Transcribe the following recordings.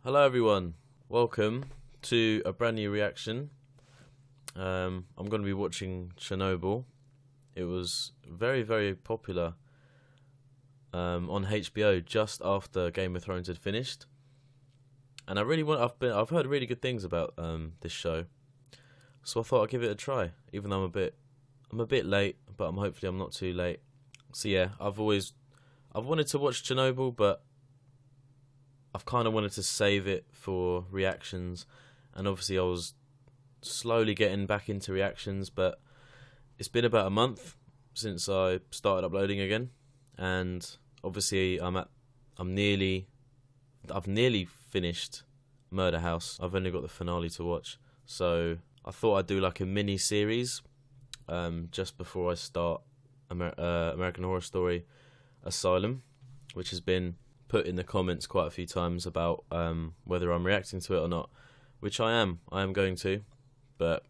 Hello everyone, welcome to a brand new reaction. I'm going to be watching Chernobyl. It was very, very popular on HBO just after Game of Thrones had finished, and I've heard really good things about this show, so I thought I'd give it a try. Even though I'm a bit late, but hopefully I'm not too late. So yeah, I've wanted to watch Chernobyl, but I've kind of wanted to save it for reactions, and obviously I was slowly getting back into reactions, but it's been about a month since I started uploading again, and obviously I've nearly finished Murder House. I've only got the finale to watch, so I thought I'd do like a mini series just before I start American Horror Story Asylum, which has been put in the comments quite a few times about whether I'm reacting to it or not, which I am going to, but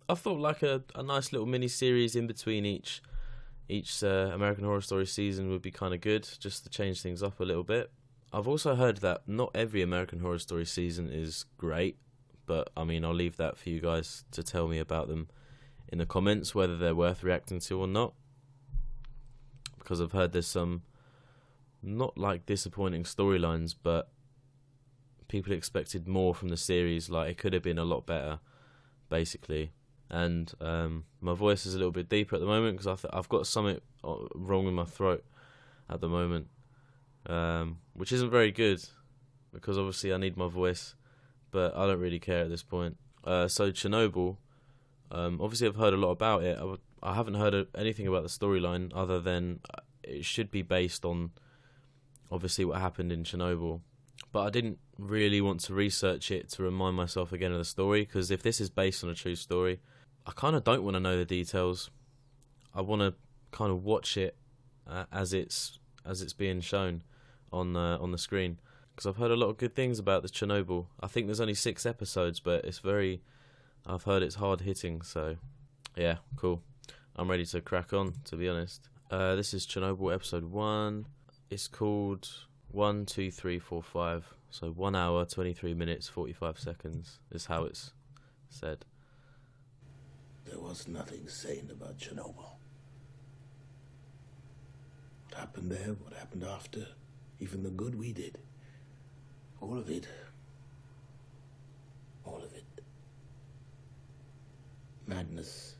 I thought like a nice little mini series in between each American Horror Story season would be kind of good, just to change things up a little bit. I've also heard that not every American Horror Story season is great, but I mean, I'll leave that for you guys to tell me about them in the comments, whether they're worth reacting to or not, because I've heard there's some not like disappointing storylines, but people expected more from the series. Like, it could have been a lot better, basically. And my voice is a little bit deeper at the moment because I've got something wrong with my throat at the moment, which isn't very good because obviously I need my voice, but I don't really care at this point. So Chernobyl, obviously I've heard a lot about it. I haven't heard anything about the storyline other than it should be based on obviously what happened in Chernobyl, but I didn't really want to research it to remind myself again of the story, because if this is based on a true story, I kind of don't want to know the details. I want to kind of watch it as it's being shown on the screen, because I've heard a lot of good things about the Chernobyl. I think there's only 6 episodes, but I've heard it's hard hitting, so yeah, cool. I'm ready to crack on, to be honest. This is Chernobyl episode 1. It's called 1, 2, 3, 4, 5. So 1 hour, 23 minutes, 45 seconds is how it's said. There was nothing sane about Chernobyl. What happened there, what happened after, even the good we did. All of it. All of it. Madness.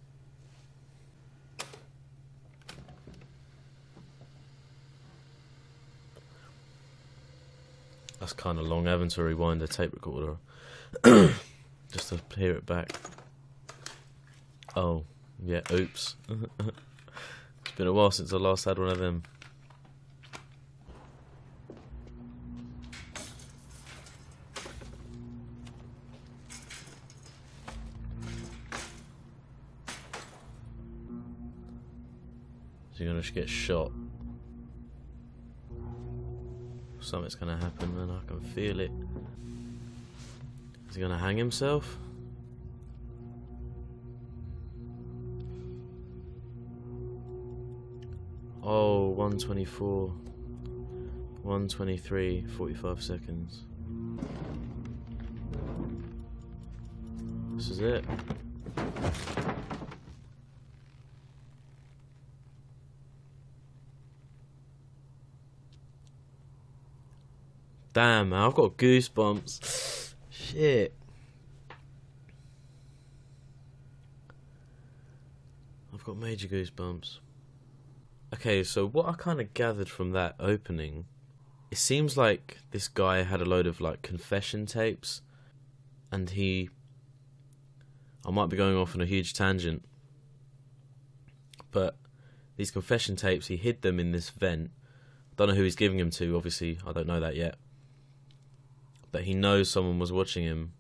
That's kind of long, having to rewind the tape recorder just to hear it back. Oh, yeah, oops. It's been a while since I last had one of them. So you're gonna just get shot. Something's gonna happen, man. I can feel it. Is he gonna hang himself? Oh, 124, 123, 45 seconds. This is it. Damn, man, I've got goosebumps. Shit. I've got major goosebumps. Okay, so what I kind of gathered from that opening, it seems like this guy had a load of like confession tapes, and I might be going off on a huge tangent, but these confession tapes, he hid them in this vent. Don't know who he's giving them to, obviously, I don't know that yet. But he knows someone was watching him,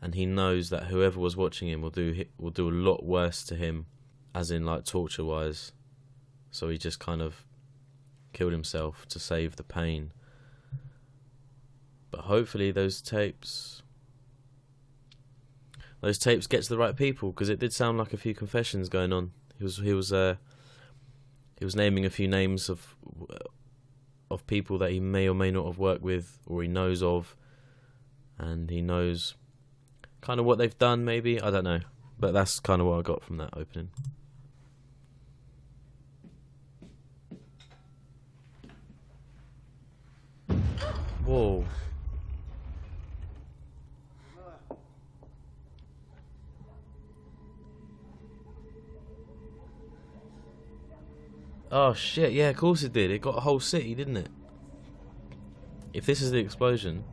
and he knows that whoever was watching him will do a lot worse to him, as in like torture wise. So he just kind of killed himself to save the pain. But hopefully those tapes get to the right people, because it did sound like a few confessions going on. He was naming a few names of of people that he may or may not have worked with, or he knows of, and he knows kind of what they've done, maybe. I don't know. But that's kind of what I got from that opening. Whoa. Oh shit, yeah, of course it did. It got a whole city, didn't it? If this is the explosion.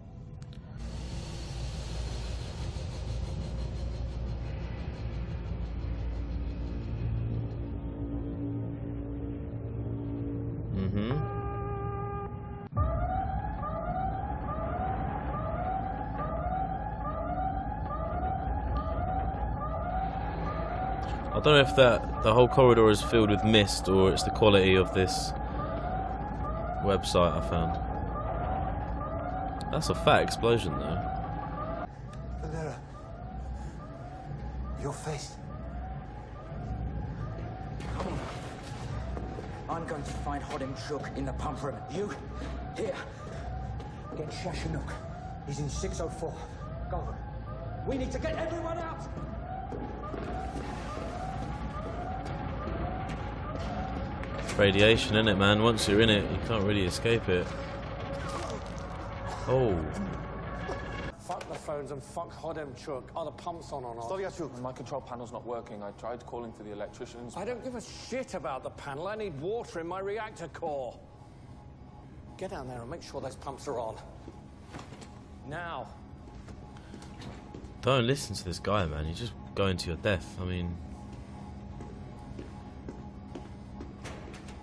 I don't know if the whole corridor is filled with mist or it's the quality of this website I found. That's a fat explosion though. Valera, your face. I'm going to find Hodem Chuk in the pump room. You, here. Get Shashanuk. He's in 604. Go. We need to get everyone out! Radiation, innit, man? Once you're in it, you can't really escape it. Oh. Fuck the phones and fuck Hodem Chuk. Are the pumps on or not? My control panel's not working. I tried calling to the electricians. I don't give a shit about the panel. I need water in my reactor core. Get down there and make sure those pumps are on. Now. Don't listen to this guy, man. You're just going to your death. I mean...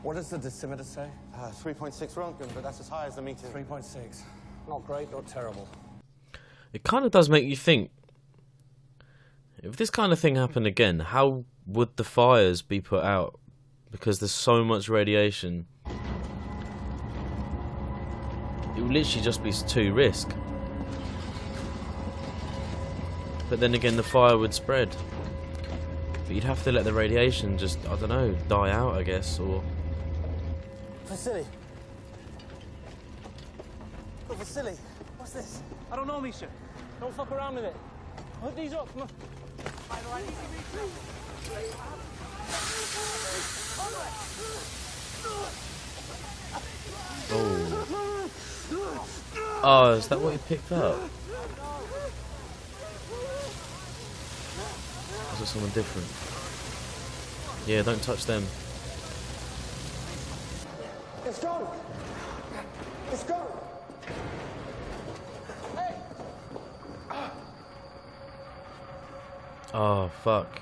What does the dosimeter say? 3.6 Röntgen, but that's as high as the meter. 3.6. Not great or terrible. It kind of does make you think, if this kind of thing happened again, how would the fires be put out? Because there's so much radiation. It would literally just be too risk. But then again, the fire would spread. But you'd have to let the radiation just, I don't know, die out, I guess, or... Vasily. Oh, Vasily, what's this? I don't know, Misha. Don't fuck around with it. Hook these up. Come on. Oh. Oh, is that what he picked up? Or is it someone different? Yeah, don't touch them. Let's go! Let's go! Hey! Oh, fuck.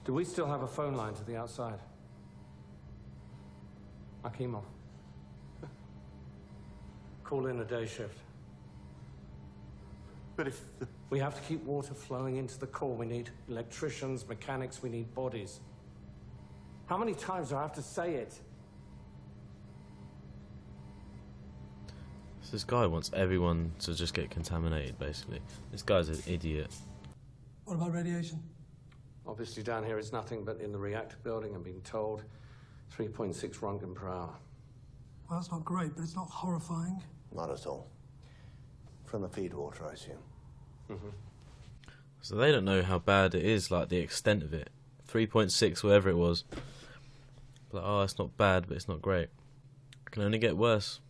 Do we still have a phone line to the outside? Akimov. Call in a day shift. But if the... We have to keep water flowing into the core. We need electricians, mechanics, we need bodies. How many times do I have to say it? So this guy wants everyone to just get contaminated, basically. This guy's an idiot. What about radiation? Obviously down here it's nothing but in the reactor building, I'm being told. 3.6 Röntgen per hour. Well, that's not great, but it's not horrifying. Not at all. From the feed water, I assume. So they don't know how bad it is, like the extent of it. 3.6, whatever it was. Like, oh, it's not bad, but it's not great. It can only get worse.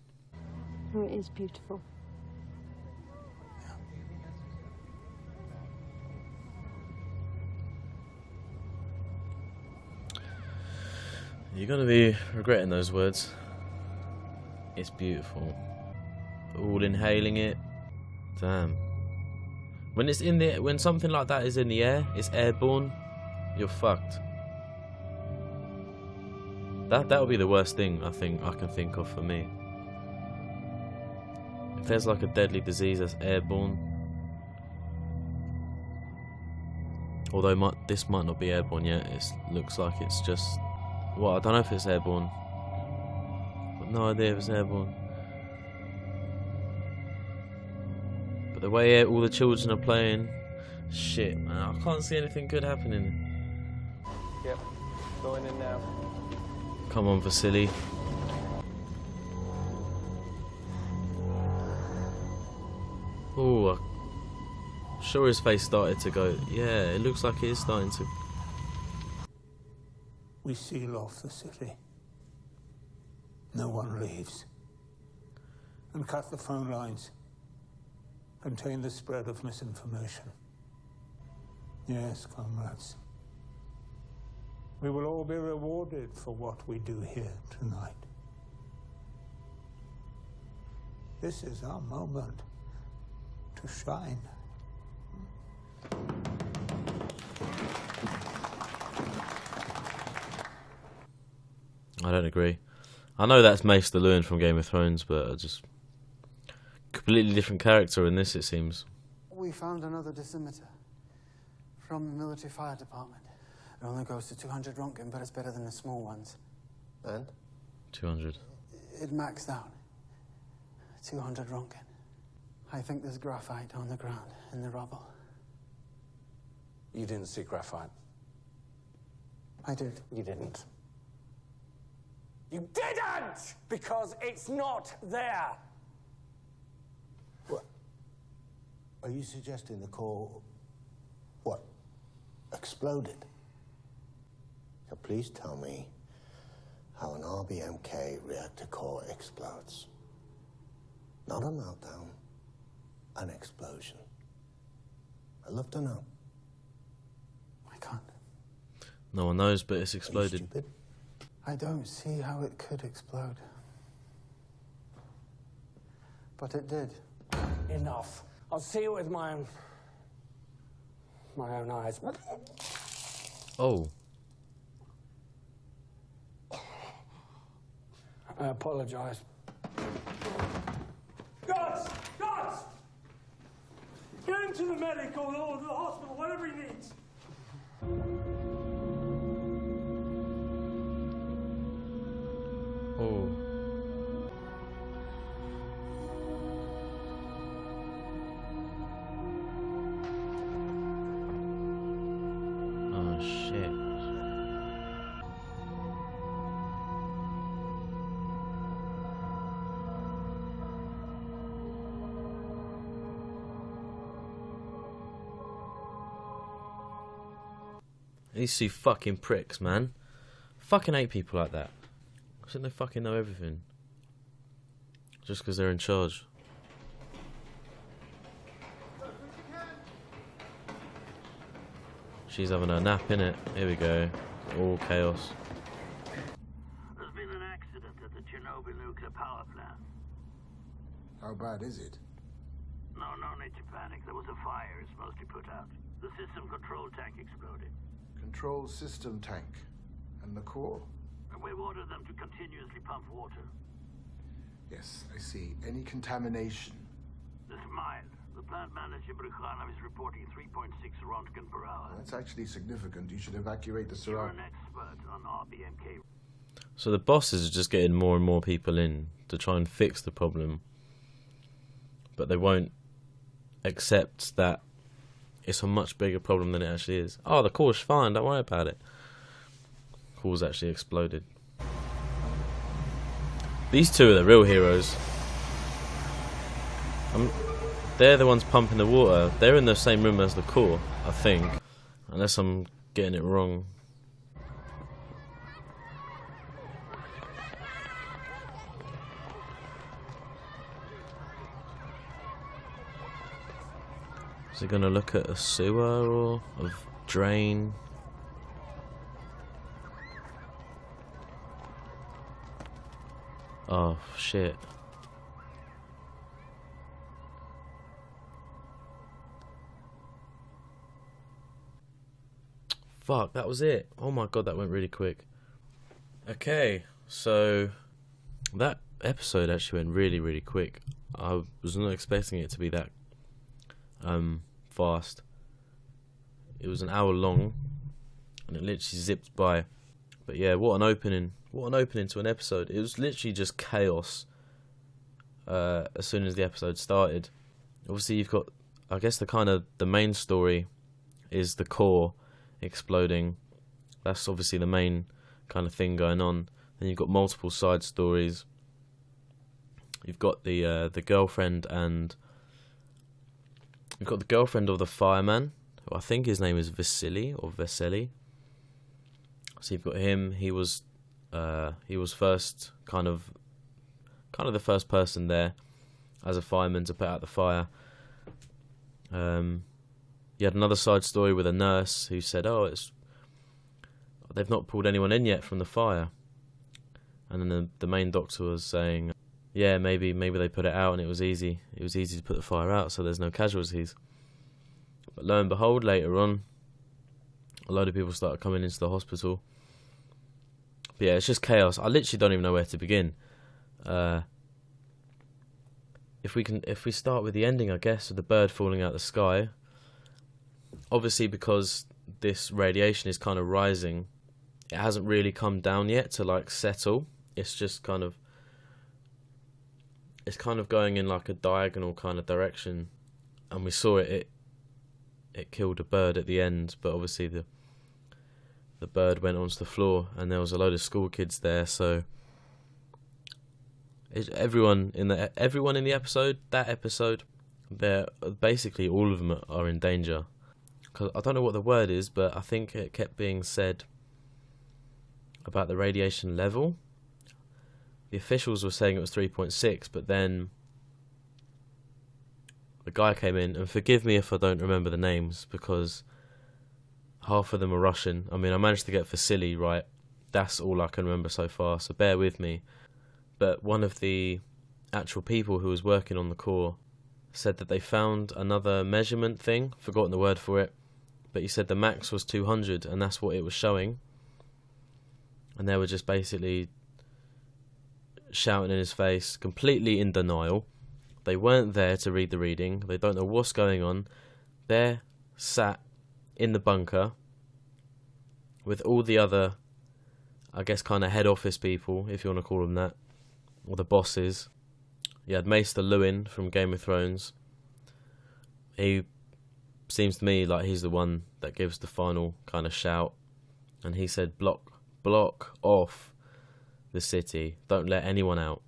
Oh, it is beautiful. You're gonna be regretting those words. It's beautiful. All inhaling it. Damn. When it's in the, when something like that is in the air, it's airborne. You're fucked. That would be the worst thing I think I can think of for me. If there's like a deadly disease that's airborne. Although this might not be airborne yet. It looks like it's just. Well, I don't know if it's airborne. I've no idea if it's airborne. But the way all the children are playing, shit, man, I can't see anything good happening. Yep. Going in now. Come on, Vasily. Oh, I'm sure his face started to go. Yeah, it looks like it is starting to. We seal off the city. No one leaves. And cut the phone lines. Contain the spread of misinformation. Yes, comrades. We will all be rewarded for what we do here tonight. This is our moment to shine. I don't agree. I know that's Mace the Loon from Game of Thrones, but just completely different character in this, it seems. We found another dosimeter from the military fire department. It only goes to 200 Rontgen, but it's better than the small ones. And? 200. It maxed out. 200 Rontgen. I think there's graphite on the ground, in the rubble. You didn't see graphite. I did. You didn't. You didn't! Because it's not there! What? Are you suggesting the core, what, exploded? So please tell me how an RBMK reactor core explodes. Not a meltdown, an explosion. I'd love to know. I can't. No one knows, but it's Are you exploded. stupid? I don't see how it could explode. But it did. Enough. I'll see it with my own eyes. Oh. I apologize. Guards! Guards! Get him to the medic or the hospital, whatever he needs. Oh. Oh, shit. These two fucking pricks, man. Fucking hate people like that. I think they fucking know everything. Just because they're in charge. She's having a nap, innit? Here we go. All chaos. There's been an accident at the Chernobyl nuclear power plant. How bad is it? No need to panic. There was a fire. It's mostly put out. The system control tank exploded. Control system tank. And the core? And we ordered them to continuously pump water. Yes, I see. Any contamination? It's mild. The plant manager, Brukhanov, is reporting 3.6 Rontgen per hour. That's actually significant. You should evacuate the You're surround. an expert on RBMK. So the bosses are just getting more and more people in to try and fix the problem. But they won't accept that it's a much bigger problem than it actually is. Oh, the core's fine, don't worry about it. The core's actually exploded. These two are the real heroes. They're the ones pumping the water. They're in the same room as the core, I think. Unless I'm getting it wrong. Is he going to look at a sewer or a drain? Oh, shit. Fuck, that was it. Oh my god, that went really quick. Okay, so that episode actually went really, really quick. I was not expecting it to be that fast. It was an hour long and it literally zipped by. But yeah, what an opening. What an opening to an episode. It was literally just chaos as soon as the episode started. Obviously you've got, I guess the main story is the core exploding, That's obviously the main kind of thing going on. Then you've got multiple side stories. You've got the girlfriend, and you've got the girlfriend of the fireman, who I think his name is Vasily or Vesely. So you've got him. He was first kind of the first person there as a fireman to put out the fire. You had another side story with a nurse who said, "Oh, they've not pulled anyone in yet from the fire," and then the main doctor was saying, "Yeah, maybe they put it out and it was easy. It was easy to put the fire out, so there's no casualties." But lo and behold, later on, a load of people started coming into the hospital. But yeah, it's just chaos. I literally don't even know where to begin. If we start with the ending, I guess, with the bird falling out the sky. Obviously, because this radiation is kind of rising, it hasn't really come down yet to like settle. It's just kind of going in like a diagonal kind of direction, and we saw it killed a bird at the end, but obviously the bird went onto the floor, and there was a load of school kids there, so everyone in the episode, they're basically all of them are in danger. 'Cause I don't know what the word is, but I think it kept being said about the radiation level. The officials were saying it was 3.6, but then the guy came in, and forgive me if I don't remember the names, because half of them are Russian. I mean, I managed to get Vasily right. That's all I can remember so far, so bear with me. But one of the actual people who was working on the core said that they found another measurement thing, forgotten the word for it, but he said the max was 200, and that's what it was showing. And they were just basically shouting in his face, completely in denial. They weren't there to read the reading. They don't know what's going on. They're sat in the bunker with all the other, I guess, kind of head office people, if you want to call them that, or the bosses. You had Maester Lewin from Game of Thrones. He seems to me like he's the one that gives the final kind of shout, and he said, block off the city, don't let anyone out,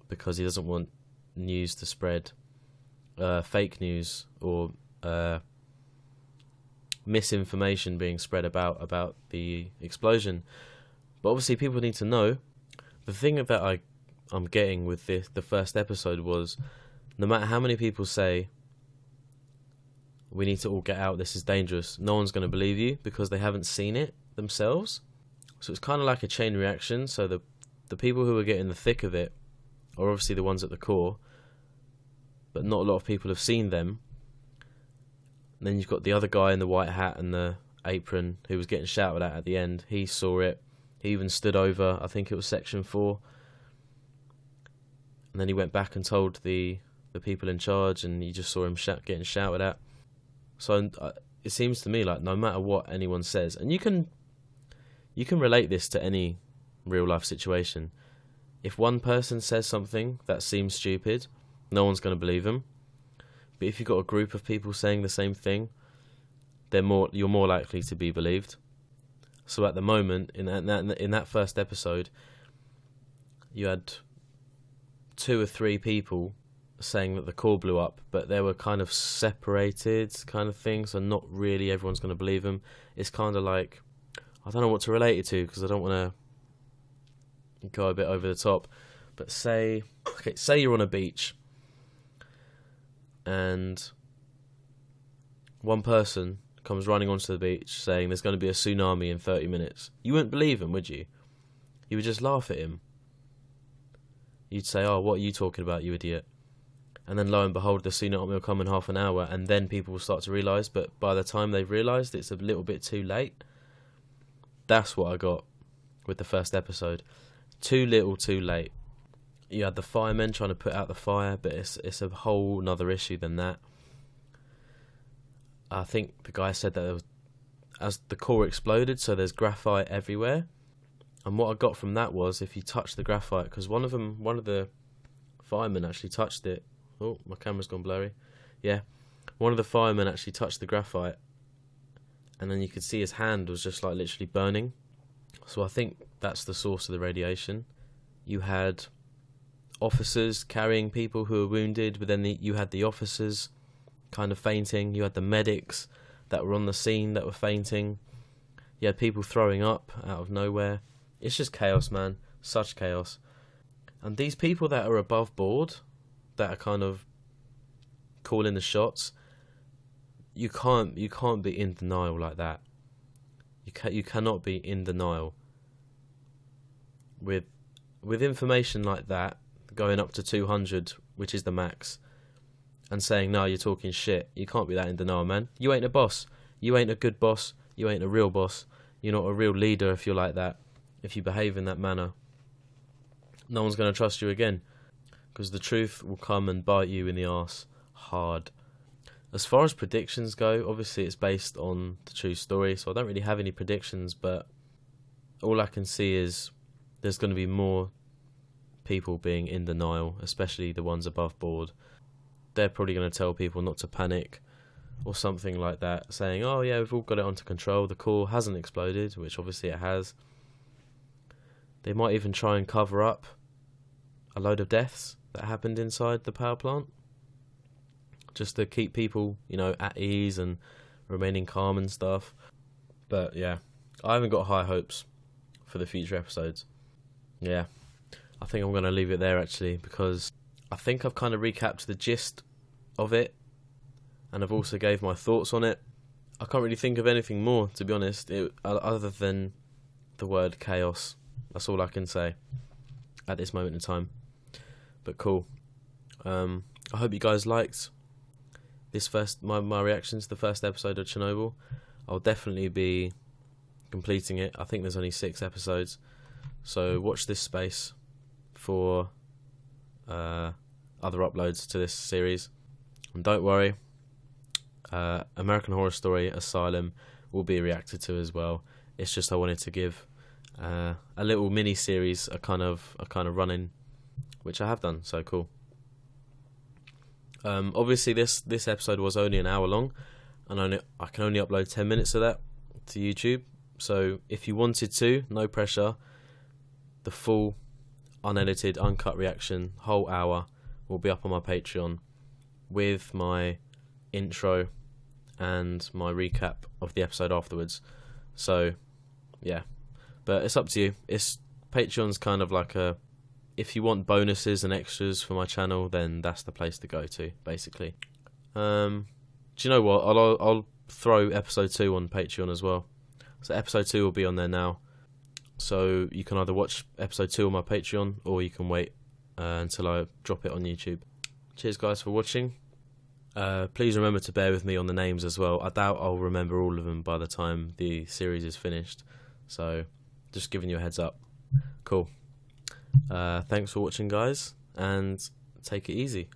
because he doesn't want news to spread, fake news or misinformation being spread about the explosion. But obviously people need to know. The thing that I'm getting with the first episode was, no matter how many people say we need to all get out, this is dangerous, no one's going to believe you because they haven't seen it themselves. So it's kind of like a chain reaction. So the people who are getting the thick of it are obviously the ones at the core, but not a lot of people have seen them. And then you've got the other guy in the white hat and the apron who was getting shouted at the end. He saw it. He even stood over, I think it was Section 4. And then he went back and told the people in charge, and you just saw him getting shouted at. So it seems to me like no matter what anyone says, and you can relate this to any real life situation. If one person says something that seems stupid, no one's going to believe them. But if you've got a group of people saying the same thing, you're more likely to be believed. So at the moment, in that first episode, you had 2 or 3 people saying that the core blew up, but they were kind of separated kind of thing, so not really everyone's going to believe them. It's kind of like, I don't know what to relate it to, because I don't want to go a bit over the top, but say you're on a beach and one person comes running onto the beach saying there's going to be a tsunami in 30 minutes. You wouldn't believe him, would you? You would just laugh at him. You'd say, "Oh, what are you talking about, you idiot?" And then lo and behold, the tsunami will come in half an hour, and then people will start to realise, but by the time they've realised, it's a little bit too late. That's what I got with the first episode. Too little, too late. You had the firemen trying to put out the fire, but it's a whole nother issue than that. I think the guy said that as the core exploded, so there's graphite everywhere. And what I got from that was, if you touch the graphite, because one of the firemen actually touched it. Oh, my camera's gone blurry. Yeah. One of the firemen actually touched the graphite, and then you could see his hand was just like literally burning. So I think that's the source of the radiation. You had officers carrying people who were wounded, but then you had the officers kind of fainting. You had the medics that were on the scene that were fainting. You had people throwing up out of nowhere. It's just chaos, man. Such chaos. And these people that are above board, that are kind of calling the shots, you can't be in denial like that. You cannot be in denial with information like that, going up to 200, which is the max, and saying, no, you're talking shit. You can't be that in denial, man. You ain't a boss. You ain't a good boss. You ain't a real boss. You're not a real leader if you're like that. If you behave in that manner, no one's going to trust you again, because the truth will come and bite you in the arse hard. As far as predictions go, obviously it's based on the true story, so I don't really have any predictions, but all I can see is there's going to be more people being in denial, especially the ones above board. They're probably going to tell people not to panic or something like that, saying, oh yeah, we've all got it under control, the core hasn't exploded, which obviously it has. They might even try and cover up a load of deaths that happened inside the power plant, just to keep people, you know, at ease and remaining calm and stuff. But yeah, I haven't got high hopes for the future episodes. Yeah, I think I'm going to leave it there actually, because I think I've kind of recapped the gist of it, and I've also gave my thoughts on it. I can't really think of anything more, to be honest, other than the word chaos. That's all I can say at this moment in time. But cool. I hope you guys liked this my reactions to the first episode of Chernobyl. I'll definitely be completing it. I think there's only 6 episodes, so watch this space for other uploads to this series. And don't worry, American Horror Story Asylum will be reacted to as well. It's just I wanted to give a little mini series a kind of running, which I have done. So cool. Obviously this episode was only an hour long, and I can only upload 10 minutes of that to YouTube. So if you wanted to, no pressure, the full unedited, uncut reaction, whole hour, will be up on my Patreon with my intro and my recap of the episode afterwards. So yeah, but it's up to you. Patreon's kind of like if you want bonuses and extras for my channel, then that's the place to go to, basically. Do you know what? I'll throw episode 2 on Patreon as well. So episode 2 will be on there now. So you can either watch episode 2 on my Patreon, or you can wait until I drop it on YouTube. Cheers guys for watching. Please remember to bear with me on the names as well. I doubt I'll remember all of them by the time the series is finished. So just giving you a heads up. Cool. Thanks for watching guys, and take it easy.